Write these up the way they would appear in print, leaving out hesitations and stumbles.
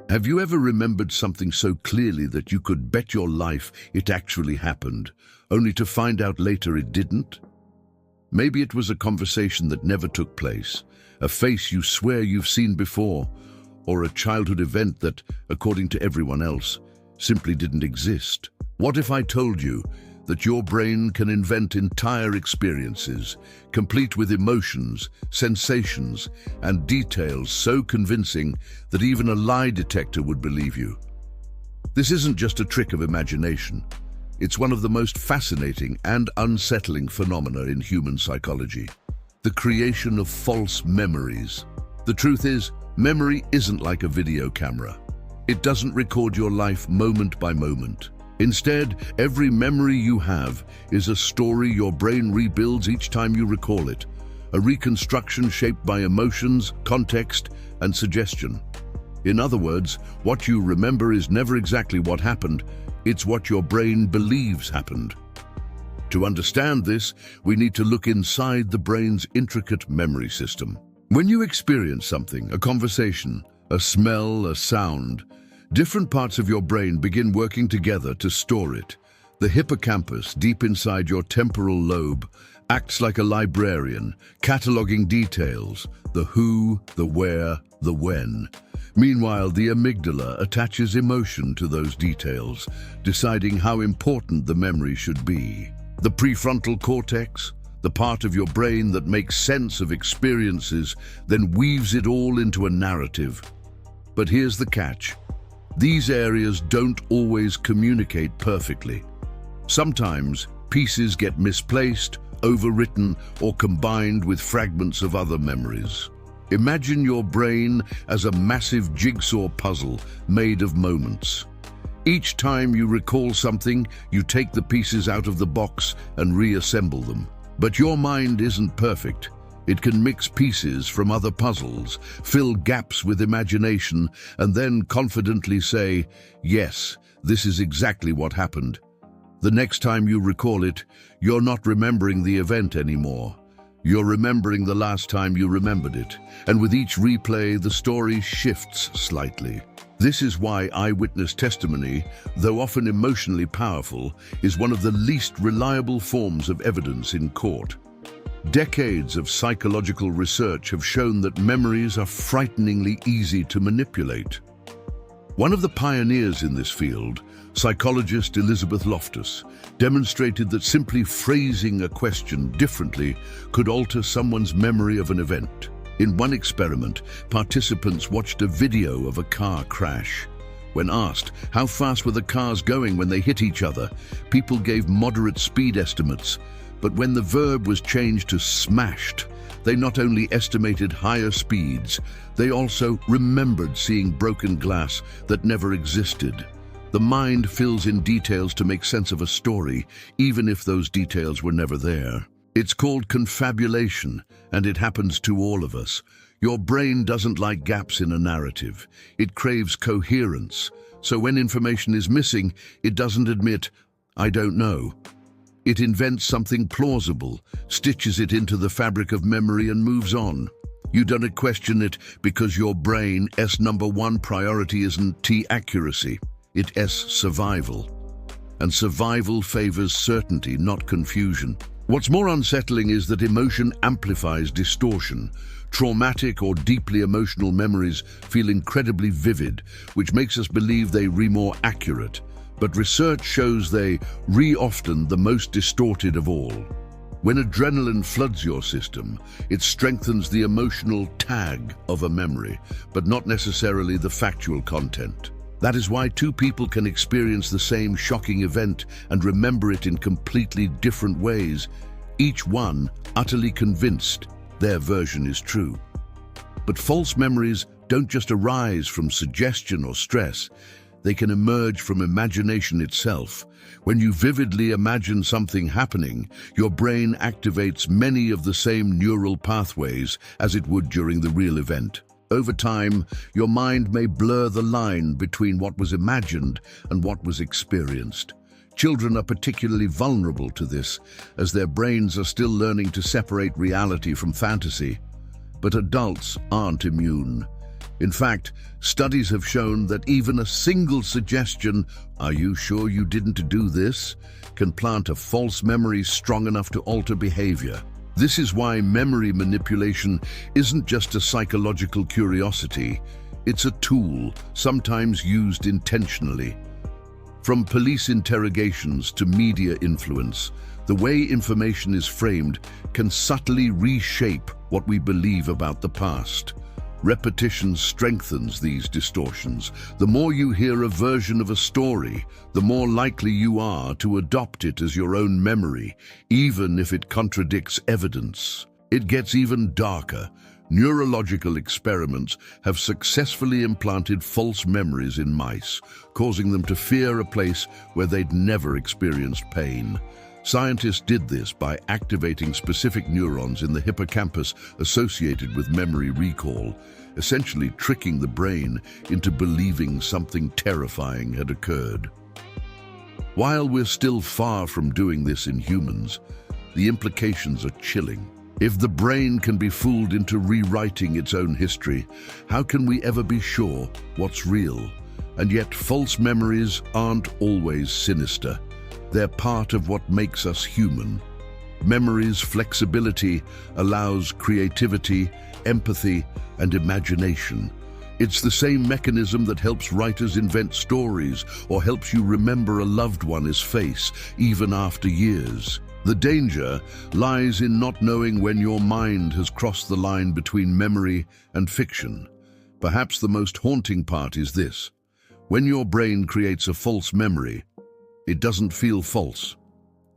Have you ever remembered something so clearly that you could bet your life it actually happened, only to find out later it didn't? Maybe it was a conversation that never took place, a face you swear you've seen before, or a childhood event that, according to everyone else, simply didn't exist. What if I told you that your brain can invent entire experiences, complete with emotions, sensations, and details so convincing that even a lie detector would believe you? This isn't just a trick of imagination. It's one of the most fascinating and unsettling phenomena in human psychology: the creation of false memories. The truth is, memory isn't like a video camera. It doesn't record your life moment by moment. Instead, every memory you have is a story your brain rebuilds each time you recall it, a reconstruction shaped by emotions, context, and suggestion. In other words, what you remember is never exactly what happened, it's what your brain believes happened. To understand this, we need to look inside the brain's intricate memory system. When you experience something, a conversation, a smell, a sound, different parts of your brain begin working together to store it. The hippocampus, deep inside your temporal lobe, acts like a librarian, cataloging details: the who, the where, the when. Meanwhile, the amygdala attaches emotion to those details, deciding how important the memory should be. The prefrontal cortex, the part of your brain that makes sense of experiences, then weaves it all into a narrative. But here's the catch. These areas don't always communicate perfectly. Sometimes pieces get misplaced, overwritten, or combined with fragments of other memories. Imagine your brain as a massive jigsaw puzzle made of moments. Each time you recall something, you take the pieces out of the box and reassemble them. But your mind isn't perfect. It can mix pieces from other puzzles, fill gaps with imagination, and then confidently say, "Yes, this is exactly what happened." The next time you recall it, you're not remembering the event anymore. You're remembering the last time you remembered it, and with each replay, the story shifts slightly. This is why eyewitness testimony, though often emotionally powerful, is one of the least reliable forms of evidence in court. Decades of psychological research have shown that memories are frighteningly easy to manipulate. One of the pioneers in this field, psychologist Elizabeth Loftus, demonstrated that simply phrasing a question differently could alter someone's memory of an event. In one experiment, participants watched a video of a car crash. When asked how fast were the cars going when they hit each other, people gave moderate speed estimates. But when the verb was changed to smashed, they not only estimated higher speeds, they also remembered seeing broken glass that never existed. The mind fills in details to make sense of a story, even if those details were never there. It's called confabulation, and it happens to all of us. Your brain doesn't like gaps in a narrative. It craves coherence. So when information is missing, it doesn't admit, "I don't know." It invents something plausible, stitches it into the fabric of memory and moves on. You don't question it because your brain's number one priority isn't accuracy, it's survival. And survival favors certainty, not confusion. What's more unsettling is that emotion amplifies distortion. Traumatic or deeply emotional memories feel incredibly vivid, which makes us believe they're more accurate. But research shows they often the most distorted of all. When adrenaline floods your system, it strengthens the emotional tag of a memory, but not necessarily the factual content. That is why two people can experience the same shocking event and remember it in completely different ways, each one utterly convinced their version is true. But false memories don't just arise from suggestion or stress. They can emerge from imagination itself. When you vividly imagine something happening, your brain activates many of the same neural pathways as it would during the real event. Over time, your mind may blur the line between what was imagined and what was experienced. Children are particularly vulnerable to this, as their brains are still learning to separate reality from fantasy. But adults aren't immune. In fact, studies have shown that even a single suggestion, "Are you sure you didn't do this?" can plant a false memory strong enough to alter behavior. This is why memory manipulation isn't just a psychological curiosity, it's a tool, sometimes used intentionally. From police interrogations to media influence, the way information is framed can subtly reshape what we believe about the past. Repetition strengthens these distortions. The more you hear a version of a story, the more likely you are to adopt it as your own memory, even if it contradicts evidence. It gets even darker. Neurological experiments have successfully implanted false memories in mice, causing them to fear a place where they'd never experienced pain. Scientists did this by activating specific neurons in the hippocampus associated with memory recall, essentially tricking the brain into believing something terrifying had occurred. While we're still far from doing this in humans, the implications are chilling. If the brain can be fooled into rewriting its own history, how can we ever be sure what's real? And yet, false memories aren't always sinister. They're part of what makes us human. Memory's flexibility allows creativity, empathy, and imagination. It's the same mechanism that helps writers invent stories or helps you remember a loved one's face, even after years. The danger lies in not knowing when your mind has crossed the line between memory and fiction. Perhaps the most haunting part is this. When your brain creates a false memory, it doesn't feel false.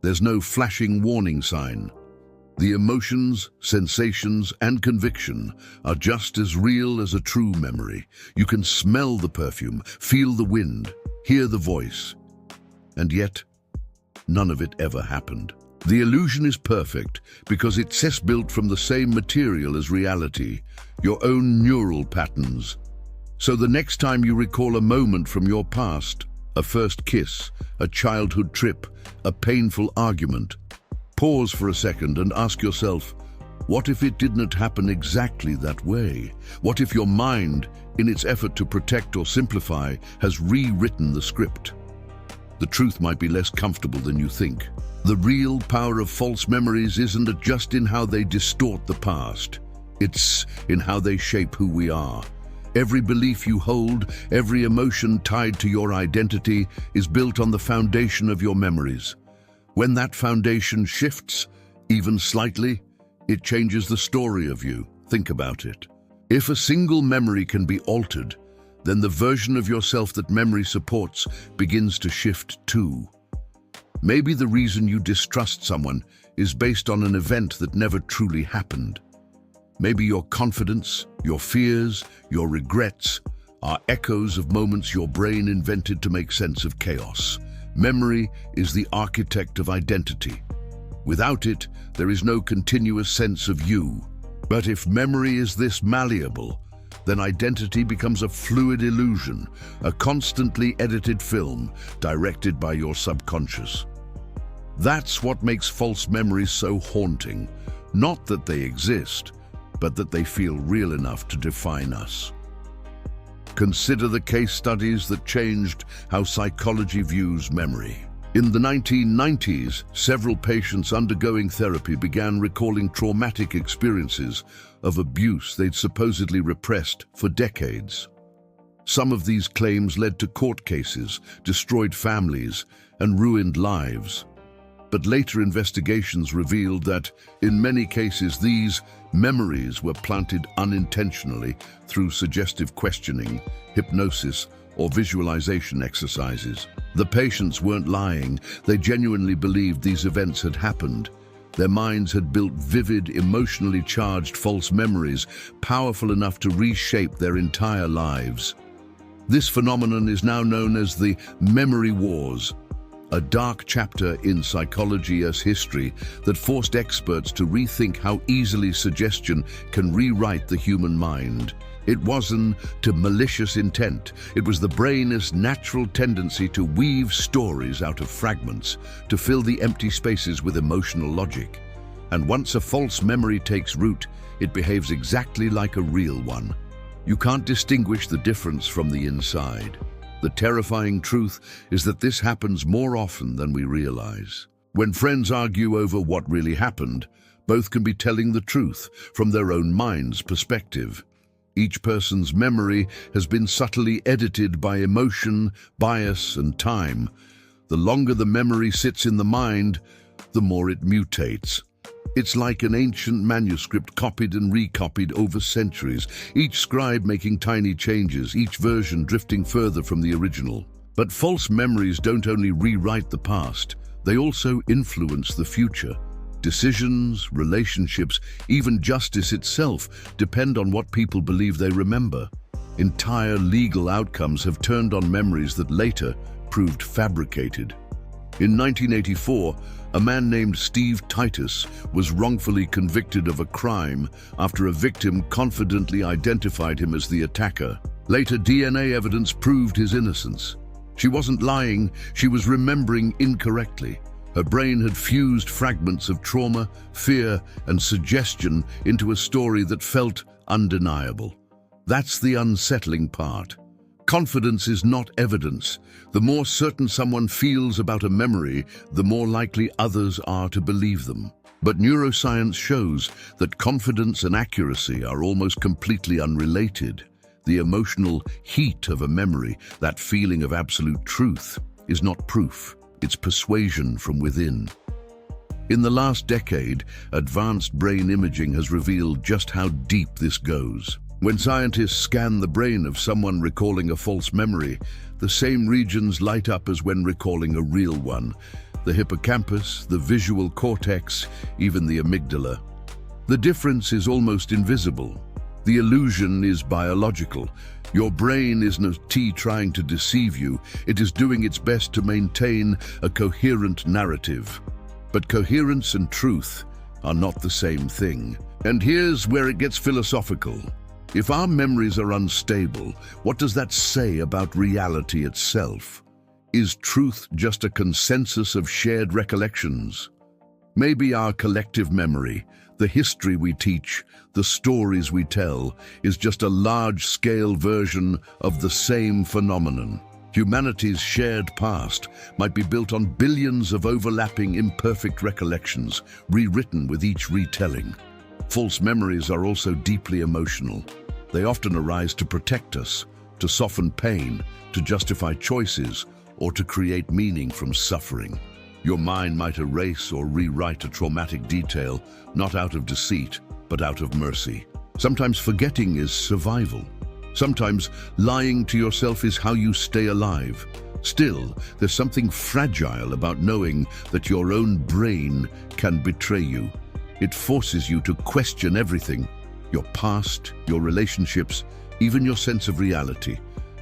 There's no flashing warning sign. The emotions, sensations, and conviction are just as real as a true memory. You can smell the perfume, feel the wind, hear the voice. And yet, none of it ever happened. The illusion is perfect because it's built from the same material as reality, your own neural patterns. So the next time you recall a moment from your past, a first kiss, a childhood trip, a painful argument, pause for a second and ask yourself, what if it didn't happen exactly that way? What if your mind, in its effort to protect or simplify, has rewritten the script? The truth might be less comfortable than you think. The real power of false memories isn't just in how they distort the past. It's in how they shape who we are. Every belief you hold, every emotion tied to your identity is built on the foundation of your memories. When that foundation shifts, even slightly, it changes the story of you. Think about it. If a single memory can be altered, then the version of yourself that memory supports begins to shift too. Maybe the reason you distrust someone is based on an event that never truly happened. Maybe your confidence, your fears, your regrets are echoes of moments your brain invented to make sense of chaos. Memory is the architect of identity. Without it, there is no continuous sense of you. But if memory is this malleable, then identity becomes a fluid illusion, a constantly edited film directed by your subconscious. That's what makes false memories so haunting. Not that they exist, but that they feel real enough to define us. Consider the case studies that changed how psychology views memory. In the 1990s, several patients undergoing therapy began recalling traumatic experiences of abuse they'd supposedly repressed for decades. Some of these claims led to court cases, destroyed families, and ruined lives. But later investigations revealed that, in many cases, these memories were planted unintentionally through suggestive questioning, hypnosis, or visualization exercises. The patients weren't lying. They genuinely believed these events had happened. Their minds had built vivid, emotionally charged false memories, powerful enough to reshape their entire lives. This phenomenon is now known as the memory wars, a dark chapter in psychology as history that forced experts to rethink how easily suggestion can rewrite the human mind. It wasn't to malicious intent. It was the brain's natural tendency to weave stories out of fragments, to fill the empty spaces with emotional logic. And once a false memory takes root, it behaves exactly like a real one. You can't distinguish the difference from the inside. The terrifying truth is that this happens more often than we realize. When friends argue over what really happened, both can be telling the truth from their own mind's perspective. Each person's memory has been subtly edited by emotion, bias, and time. The longer the memory sits in the mind, the more it mutates. It's like an ancient manuscript copied and recopied over centuries, each scribe making tiny changes, each version drifting further from the original. But false memories don't only rewrite the past, they also influence the future. Decisions, relationships, even justice itself depend on what people believe they remember. Entire legal outcomes have turned on memories that later proved fabricated. In 1984, a man named Steve Titus was wrongfully convicted of a crime after a victim confidently identified him as the attacker. Later, DNA evidence proved his innocence. She wasn't lying, she was remembering incorrectly. Her brain had fused fragments of trauma, fear, and suggestion into a story that felt undeniable. That's the unsettling part. Confidence is not evidence. The more certain someone feels about a memory, the more likely others are to believe them. But neuroscience shows that confidence and accuracy are almost completely unrelated. The emotional heat of a memory, that feeling of absolute truth, is not proof. It's persuasion from within. In the last decade, advanced brain imaging has revealed just how deep this goes. When scientists scan the brain of someone recalling a false memory, the same regions light up as when recalling a real one. The hippocampus, the visual cortex, even the amygdala. The difference is almost invisible. The illusion is biological. Your brain isn't trying to deceive you. It is doing its best to maintain a coherent narrative. But coherence and truth are not the same thing. And here's where it gets philosophical. If our memories are unstable, what does that say about reality itself? Is truth just a consensus of shared recollections? Maybe our collective memory, the history we teach, the stories we tell, is just a large-scale version of the same phenomenon. Humanity's shared past might be built on billions of overlapping imperfect recollections, rewritten with each retelling. False memories are also deeply emotional. They often arise to protect us, to soften pain, to justify choices, or to create meaning from suffering. Your mind might erase or rewrite a traumatic detail, not out of deceit, but out of mercy. Sometimes forgetting is survival. Sometimes lying to yourself is how you stay alive. Still, there's something fragile about knowing that your own brain can betray you. It forces you to question everything. Your past, your relationships, even your sense of reality.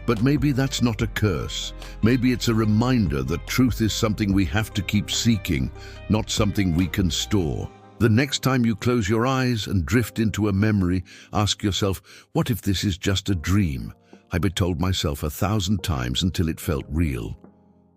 But maybe that's not a curse. Maybe it's a reminder that truth is something we have to keep seeking, not something we can store. The next time you close your eyes and drift into a memory, ask yourself, what if this is just a dream? I told myself 1,000 times until it felt real.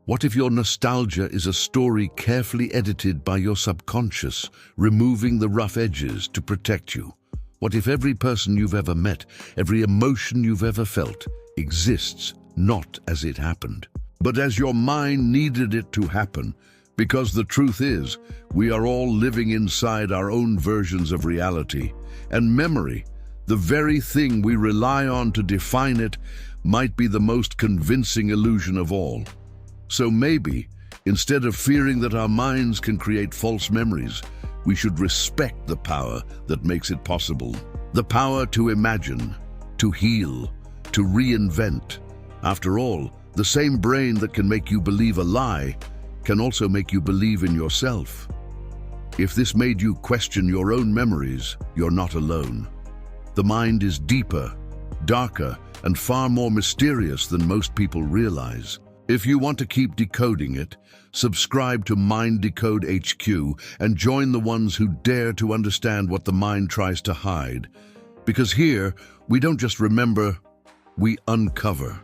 What if your nostalgia is a story carefully edited by your subconscious, removing the rough edges to protect you? What if every person you've ever met, every emotion you've ever felt, exists not as it happened, but as your mind needed it to happen? Because the truth is, we are all living inside our own versions of reality, and memory, the very thing we rely on to define it, might be the most convincing illusion of all. So maybe, instead of fearing that our minds can create false memories, we should respect the power that makes it possible. The power to imagine, to heal, to reinvent. After all, the same brain that can make you believe a lie can also make you believe in yourself. If this made you question your own memories, you're not alone. The mind is deeper, darker, and far more mysterious than most people realize. If you want to keep decoding it, subscribe to MindDecode HQ and join the ones who dare to understand what the mind tries to hide. Because here, we don't just remember, we uncover.